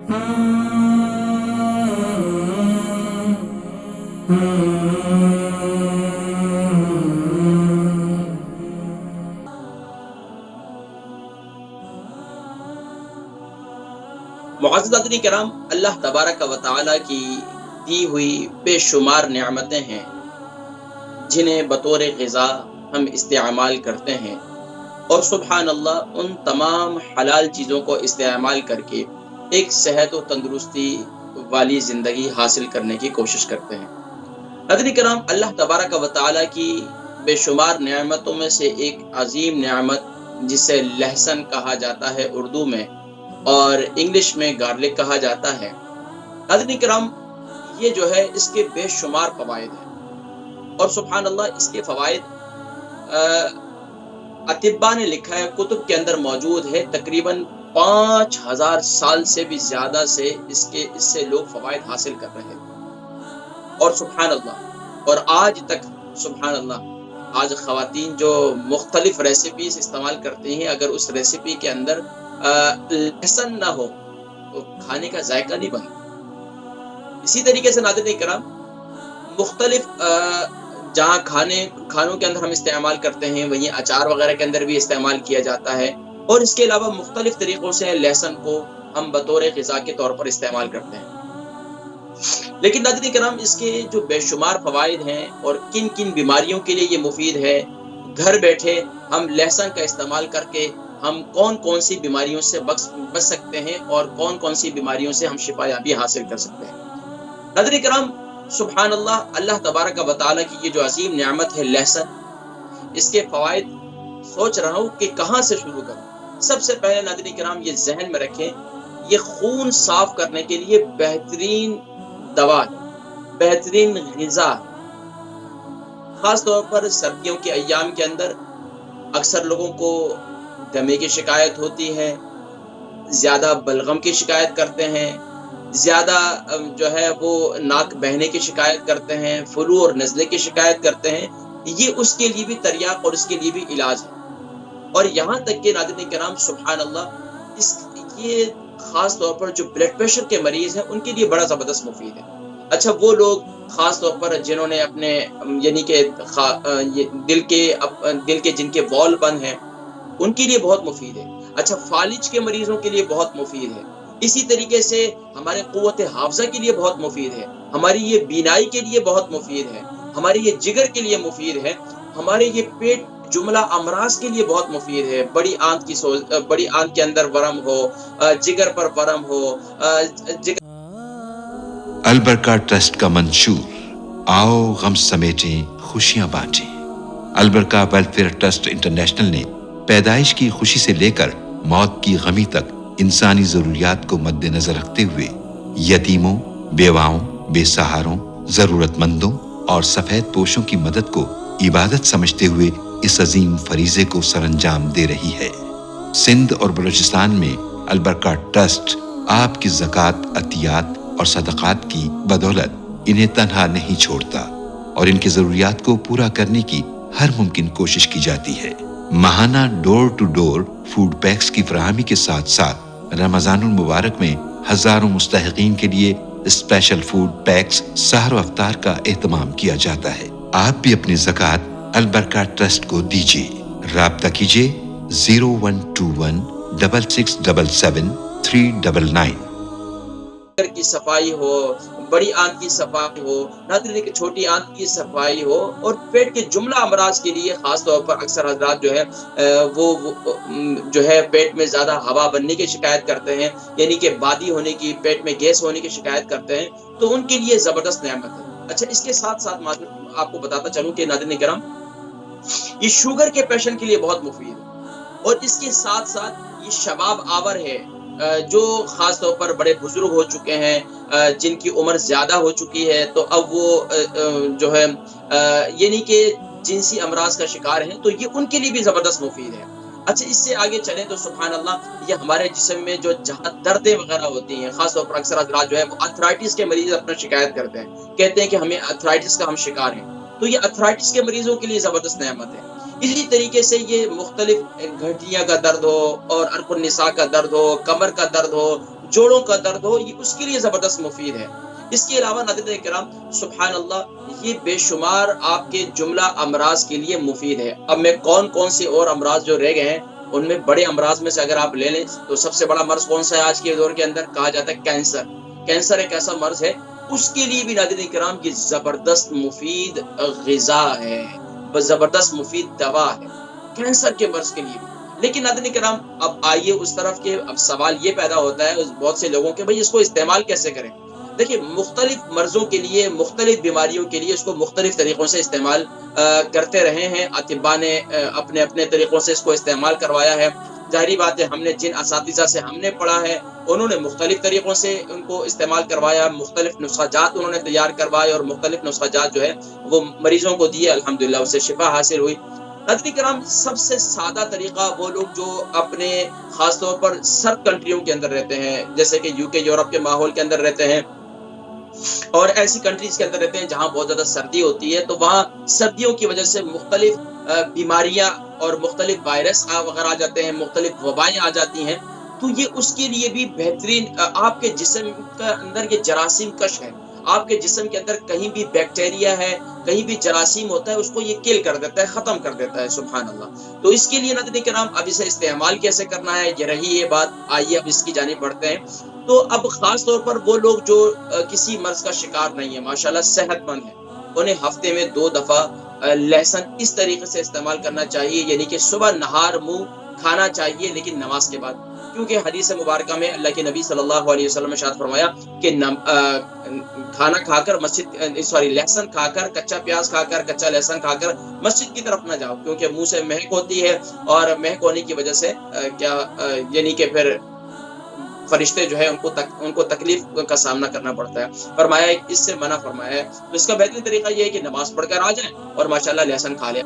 معزز حضرات کرام، اللہ تبارک و تعالیٰ کی دی ہوئی بے شمار نعمتیں ہیں جنہیں بطور غذا ہم استعمال کرتے ہیں، اور سبحان اللہ ان تمام حلال چیزوں کو استعمال کر کے ایک صحت و تندرستی والی زندگی حاصل کرنے کی کوشش کرتے ہیں۔ حضرات کرام، اللہ تبارک و تعالیٰ کی بے شمار نعمتوں میں سے ایک عظیم نعمت جسے لہسن کہا جاتا ہے اردو میں، اور انگلش میں گارلک کہا جاتا ہے۔ حضرات کرام، یہ جو ہے اس کے بے شمار فوائد ہیں، اور سبحان اللہ اس کے فوائد اطباء نے لکھا ہے، کتب کے اندر موجود ہے، تقریباً 5000 سال سے بھی زیادہ سے اس سے لوگ فوائد حاصل کر رہے ہیں۔ اور سبحان اللہ، اور آج تک سبحان اللہ، آج خواتین جو مختلف ریسیپیز استعمال کرتی ہیں، اگر اس ریسیپی کے اندر لہسن نہ ہو تو کھانے کا ذائقہ نہیں بنتا۔ اسی طریقے سے ناظرین کرام، مختلف جہاں کھانوں کے اندر ہم استعمال کرتے ہیں، وہیں اچار وغیرہ کے اندر بھی استعمال کیا جاتا ہے، اور اس کے علاوہ مختلف طریقوں سے لہسن کو ہم بطور غذا کے طور پر استعمال کرتے ہیں۔ لیکن ناظرین کرام، اس کے جو بے شمار فوائد ہیں اور کن کن بیماریوں کے لیے یہ مفید ہے، گھر بیٹھے ہم لہسن کا استعمال کر کے ہم کون کون سی بیماریوں سے بچ سکتے ہیں اور کون کون سی بیماریوں سے ہم شفا یابی حاصل کر سکتے ہیں۔ ناظرین کرام، سبحان اللہ، اللہ تبارک و تعالیٰ کی یہ جو عظیم نعمت ہے لہسن، اس کے فوائد سوچ رہا ہوں کہ کہاں سے شروع کروں۔ سب سے پہلے ناظرین کرام یہ ذہن میں رکھیں، یہ خون صاف کرنے کے لیے بہترین دوا ہے، بہترین غذا ہے۔ خاص طور پر سردیوں کے ایام کے اندر اکثر لوگوں کو دمے کی شکایت ہوتی ہے، زیادہ بلغم کی شکایت کرتے ہیں، زیادہ جو ہے وہ ناک بہنے کی شکایت کرتے ہیں، فلو اور نزلے کی شکایت کرتے ہیں۔ یہ اس کے لیے بھی تریاق اور اس کے لیے بھی علاج ہے۔ اور یہاں تک کہ ناظرین کرام سبحان اللہ، یہ خاص طور پر جو بلڈ پریشر کے مریض ہیں ان کے لیے بڑا زبردست مفید ہے۔ اچھا، وہ لوگ خاص طور پر جنہوں نے اپنے یعنی کہ دل کے جن کے وال بند ہیں ان کے لیے بہت مفید ہے۔ اچھا، فالج کے مریضوں کے لیے بہت مفید ہے۔ اسی طریقے سے ہمارے قوت حافظہ کے لیے بہت مفید ہے، ہماری یہ بینائی کے لیے بہت مفید ہے، ہمارے یہ جگر کے لیے مفید ہے، ہمارے یہ پیٹ جملہ امراض کے لیے بہت مفید ہے۔ بڑی آنت کے اندر ورم ہو، جگر پر ورم ہو، البرکہ ٹرسٹ کا منشور، آؤ غم سمیٹیں خوشیاں بانٹیں۔ البرکہ ویلفیئر ٹرسٹ انٹرنیشنل نے پیدائش کی خوشی سے لے کر موت کی غمی تک انسانی ضروریات کو مد نظر رکھتے ہوئے یتیموں، بیواؤں، بے سہاروں، ضرورت مندوں اور سفید پوشوں کی مدد کو عبادت سمجھتے ہوئے اس عظیم فریضے کو سر انجام دے رہی ہے۔ سندھ اور بلوچستان میں البرکہ ٹرسٹ آپ کی زکوٰۃ، عطیات اور صدقات کی بدولت انہیں تنہا نہیں چھوڑتا، اور ان کی ضروریات کو پورا کرنے کی ہر ممکن کوشش کی جاتی ہے۔ ماہانہ ڈور ٹو ڈور فوڈ پیکس کی فراہمی کے ساتھ ساتھ رمضان المبارک میں ہزاروں مستحقین کے لیے اسپیشل فوڈ پیکس سحر و افطار کا اہتمام کیا جاتا ہے۔ آپ بھی اپنی زکوٰۃ البرکہ ٹرسٹ کو دیجیے۔ رابطہ کیجیے 0121 6677 399۔ کی صفائی ہو، بڑی آنت کی صفائی ہو، ناظرین کی چھوٹی آنت کی صفائی ہو، اور پیٹ کے جملہ امراض کے لیے خاص طور پر اکثر حضرات جو ہے وہ جو ہے پیٹ میں زیادہ ہوا بننے کی شکایت کرتے ہیں، یعنی کہ بادی ہونے کی، پیٹ میں گیس ہونے کی شکایت کرتے ہیں، تو ان کے لیے زبردست نعمت ہے۔ اچھا، اس کے ساتھ ساتھ آپ کو بتاتا چلوں کہ ناظرین کرام، یہ شوگر کے پیشنٹ کے لیے بہت مفید ہے، اور اس کے ساتھ ساتھ یہ شباب آور ہے، جو خاص طور پر بڑے بزرگ ہو چکے ہیں، جن کی عمر زیادہ ہو چکی ہے، تو اب وہ جو ہے یعنی کہ جنسی امراض کا شکار ہیں، تو یہ ان کے لیے بھی زبردست مفید ہے۔ اچھا، اس سے آگے چلیں تو سبحان اللہ، یہ ہمارے جسم میں جو جہاں دردیں وغیرہ ہوتی ہیں، خاص طور پر اکثر حضرات جو ہے وہ ارتھرائٹس کے مریض اپنا شکایت کرتے ہیں، کہتے ہیں کہ ہمیں ارتھرائٹس کا ہم شکار ہیں، تو یہ ارتھرائٹس کے مریضوں کے لیے زبردست نعمت ہے۔ اسی طریقے سے یہ مختلف گھٹیاں کا درد ہو، اور عرق النساء کا درد ہو، کمر کا درد ہو، جوڑوں کا درد ہو، یہ اس کے لیے زبردست مفید ہے۔ اس کے علاوہ ناظرین کرام سبحان اللہ یہ بے شمار آپ کے جملہ امراض کے لیے مفید ہے۔ اب میں کون سے اور امراض جو رہ گئے ہیں ان میں بڑے امراض میں سے اگر آپ لے لیں تو سب سے بڑا مرض کون سا ہے آج کے دور کے اندر؟ کہا جاتا ہے کینسر۔ کینسر ایک ایسا مرض ہے، اس کے لیے بھی ناظرین کرام کی زبردست مفید غذا ہے، زبردست مفید دوا ہے کینسر کے مرض کے لیے بھی۔ لیکن ناظرین کرام اب آئیے اس طرف کہ اب سوال یہ پیدا ہوتا ہے بہت سے لوگوں کے، بھئی اس کو استعمال کیسے کریں؟ دیکھیں مختلف مرضوں کے لیے، مختلف بیماریوں کے لیے اس کو مختلف طریقوں سے استعمال کرتے رہے ہیں، اطباء نے اپنے اپنے طریقوں سے اس کو استعمال کروایا ہے۔ ظاہری بات ہے ہم نے جن اساتذہ سے ہم نے پڑھا ہے انہوں نے مختلف طریقوں سے ان کو استعمال کروایا، مختلف نسخہ جات انہوں نے تیار کروائے اور مختلف نسخہ جات جو ہے وہ مریضوں کو دیے، الحمدللہ اس سے شفا حاصل ہوئی۔ ناظرین کرام سب سے سادہ طریقہ وہ لوگ جو اپنے خاص طور پر سرد کنٹریوں کے اندر رہتے ہیں، جیسے کہ یو کے یورپ کے ماحول کے اندر رہتے ہیں اور ایسی کنٹریز کے اندر رہتے ہیں جہاں بہت زیادہ سردی ہوتی ہے، تو وہاں سردیوں کی وجہ سے مختلف بیماریاں اور مختلف وائرس وغیرہ آ جاتے ہیں، مختلف وبائیں آ جاتی ہیں، تو یہ اس کے لیے بھی بہترین آپ کے جسم کا اندر یہ جراثیم کش ہے، آپ کے جسم کے اندر کہیں بھی بیکٹیریا ہے، کہیں بھی جراثیم ہوتا ہے، اس کو یہ کل کر دیتا ہے، ختم کر دیتا ہے، سبحان اللہ۔ تو اس کے لیے ناظرین کرام اب اسے استعمال کیسے کرنا ہے، یہ رہی یہ بات، آئیے اب اس کی جانب بڑھتے ہیں۔ تو اب خاص طور پر وہ لوگ جو کسی مرض کا شکار نہیں ہے، ماشاءاللہ صحت مند ہیں، انہیں ہفتے میں 2 دفعہ لہسن اس طریقے سے استعمال کرنا چاہیے، یعنی کہ صبح نہار منہ کھانا چاہیے لیکن نماز کے بعد، کیونکہ حدیث مبارکہ میں اللہ کے نبی صلی اللہ علیہ وسلم نے ارشاد فرمایا کہ کھانا کھا کر لہسن کھا کر، کچا پیاز کھا کر، کچا لہسن کھا کر مسجد کی طرف نہ جاؤ، کیونکہ منہ سے مہک ہوتی ہے اور مہک ہونے کی وجہ سے یعنی کہ پھر فرشتے جو ہے ان کو تکلیف کا سامنا کرنا پڑتا ہے، فرمایا اس سے منع فرمایا ہے۔ تو اس کا بہترین طریقہ یہ ہے کہ نماز پڑھ کر آ جائیں اور ماشاءاللہ لہسن کھا لیں۔